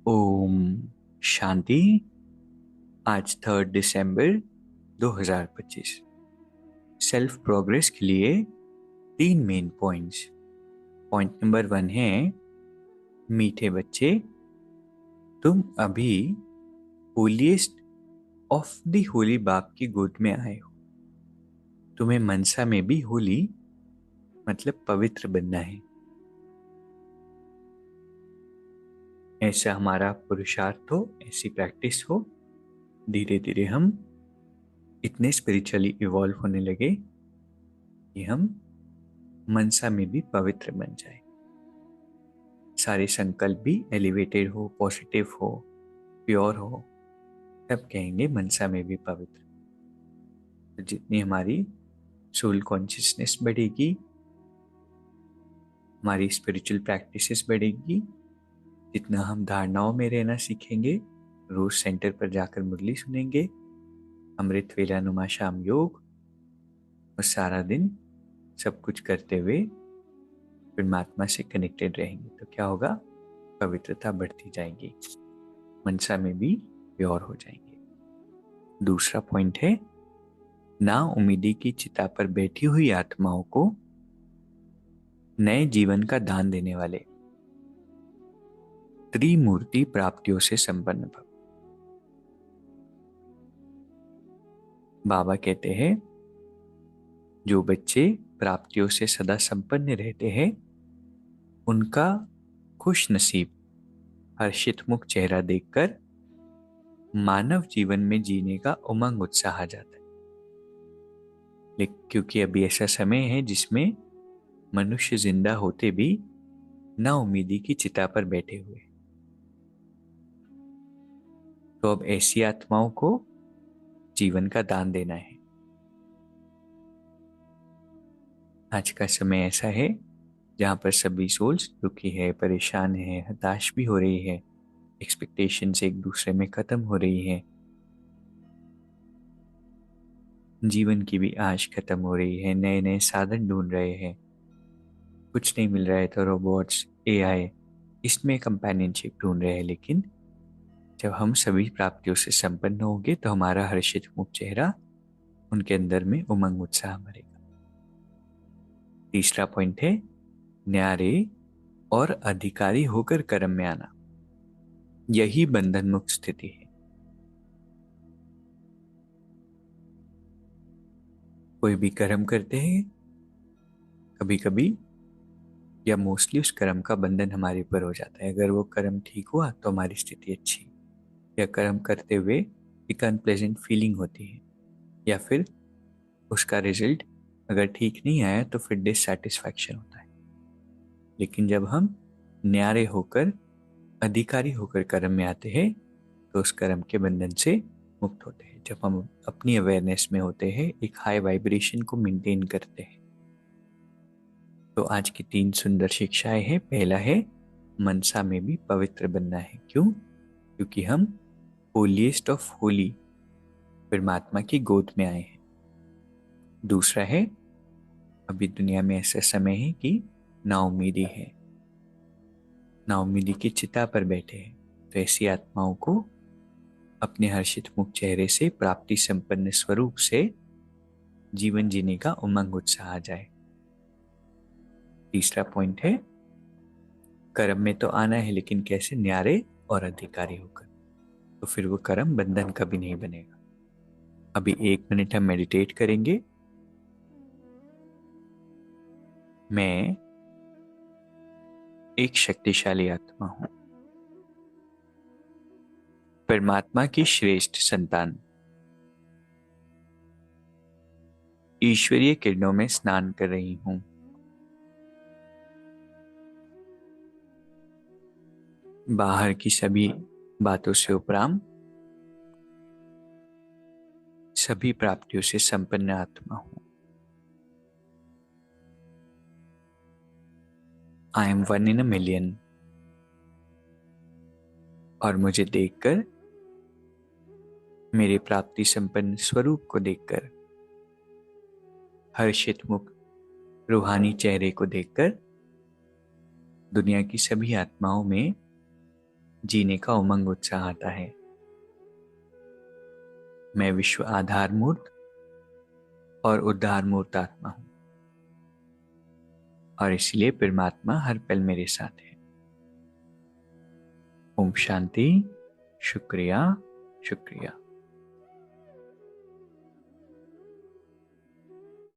ओम शांति। आज 3 दिसंबर 2025। Self progress के लिए 3 मेन पॉइंट्स। पॉइंट नंबर 1 है, मीठे बच्चे, तुम अभी होलीएस्ट ऑफ द होली बाप की गोद में आए हो। तुम्हें मनसा में भी होली मतलब पवित्र बनना है। ऐसा हमारा पुरुषार्थ हो, ऐसी प्रैक्टिस हो। धीरे धीरे हम इतने स्पिरिचुअली इवॉल्व होने लगे कि हम मनसा में भी पवित्र बन जाए। सारे संकल्प भी एलिवेटेड हो, पॉजिटिव हो, प्योर हो, तब कहेंगे मनसा में भी पवित्र। तो जितनी हमारी सोल कॉन्शियसनेस बढ़ेगी, हमारी स्पिरिचुअल प्रैक्टिसेस बढ़ेगी, जितना हम धारणाओं में रहना सीखेंगे, रोज सेंटर पर जाकर मुरली सुनेंगे, अमृत वेला नुमा शाम योग, और सारा दिन सब कुछ करते हुए परमात्मा से कनेक्टेड रहेंगे, तो क्या होगा? पवित्रता बढ़ती जाएगी, मनसा में भी प्योर हो जाएंगे। दूसरा पॉइंट है, ना उम्मीदी की चिता पर बैठी हुई आत्माओं को नए जीवन का दान देने वाले त्रिमूर्ति प्राप्तियों से संपन्न भव। बाबा कहते हैं, जो बच्चे प्राप्तियों से सदा संपन्न रहते हैं, उनका खुश नसीब हर्षित मुख चेहरा देखकर मानव जीवन में जीने का उमंग उत्साह आ जाता है। लेकिन क्योंकि अभी ऐसा समय है जिसमें मनुष्य जिंदा होते भी ना उम्मीदी की चिता पर बैठे हुए, तो अब ऐसी आत्माओं को जीवन का दान देना है। आज का समय ऐसा है जहां पर सभी सोल्स दुखी है, परेशान है, हताश भी हो रही है, एक्सपेक्टेशंस एक दूसरे में खत्म हो रही है, जीवन की भी आश खत्म हो रही है, नए नए साधन ढूंढ रहे हैं, कुछ नहीं मिल रहा है तो रोबोट्स, एआई, इसमें कंपेनियनशिप ढूंढ रहे हैं। लेकिन जब हम सभी प्राप्तियों से संपन्न होंगे तो हमारा हर्षित मुख चेहरा, उनके अंदर में उमंग उत्साह भरेगा। तीसरा पॉइंट है, न्यारे और अधिकारी होकर कर्म में आना। यही बंधन मुक्त स्थिति है। कोई भी कर्म करते हैं, कभी कभी या मोस्टली उस कर्म का बंधन हमारे ऊपर हो जाता है। अगर वो कर्म ठीक हुआ तो हमारी स्थिति अच्छी, या कर्म करते हुए एक अनप्लेजेंट फीलिंग होती है, या फिर उसका रिजल्ट अगर ठीक नहीं आया तो फिर डिससेटिस्फैक्शन होता है। लेकिन जब हम न्यारे होकर, अधिकारी होकर कर्म में आते हैं तो उस कर्म के बंधन से मुक्त होते हैं। जब हम अपनी अवेयरनेस में होते हैं, एक हाई वाइब्रेशन को मेंटेन करते हैं। तो आज की 3 सुंदर शिक्षाएं हैं। पहला है, मनसा में भी पवित्र बनना है। क्यों? क्योंकि हम होलीएस्ट ऑफ होली परमात्मा की गोद में आए हैं। दूसरा है, अभी दुनिया में ऐसा समय है कि नाउमीदी है, नाउमीदी की चिता पर बैठे हैं, तो ऐसी आत्माओं को अपने हर्षित मुख चेहरे से, प्राप्ति संपन्न स्वरूप से जीवन जीने का उमंग उत्साह आ जाए। तीसरा पॉइंट है, कर्म में तो आना है, लेकिन कैसे? न्यारे और अधिकारी होकर, तो फिर वो कर्म बंधन कभी नहीं बनेगा। अभी 1 मिनट हम मेडिटेट करेंगे। मैं एक शक्तिशाली आत्मा हूं, परमात्मा की श्रेष्ठ संतान, ईश्वरीय किरणों में स्नान कर रही हूं। बाहर की सभी बातों से उपराम सभी प्राप्तियों से संपन्न आत्मा हूं। I am 1 in a million। और मुझे देखकर, मेरे प्राप्ति संपन्न स्वरूप को देखकर, हर्षित मुख रूहानी चेहरे को देखकर दुनिया की सभी आत्माओं में जीने का उमंग उत्साह आता है। मैं विश्व आधार मूर्त और उद्धार मूर्त आत्मा हूं और इसलिए परमात्मा हर पल मेरे साथ है। ओम शांति। शुक्रिया, शुक्रिया।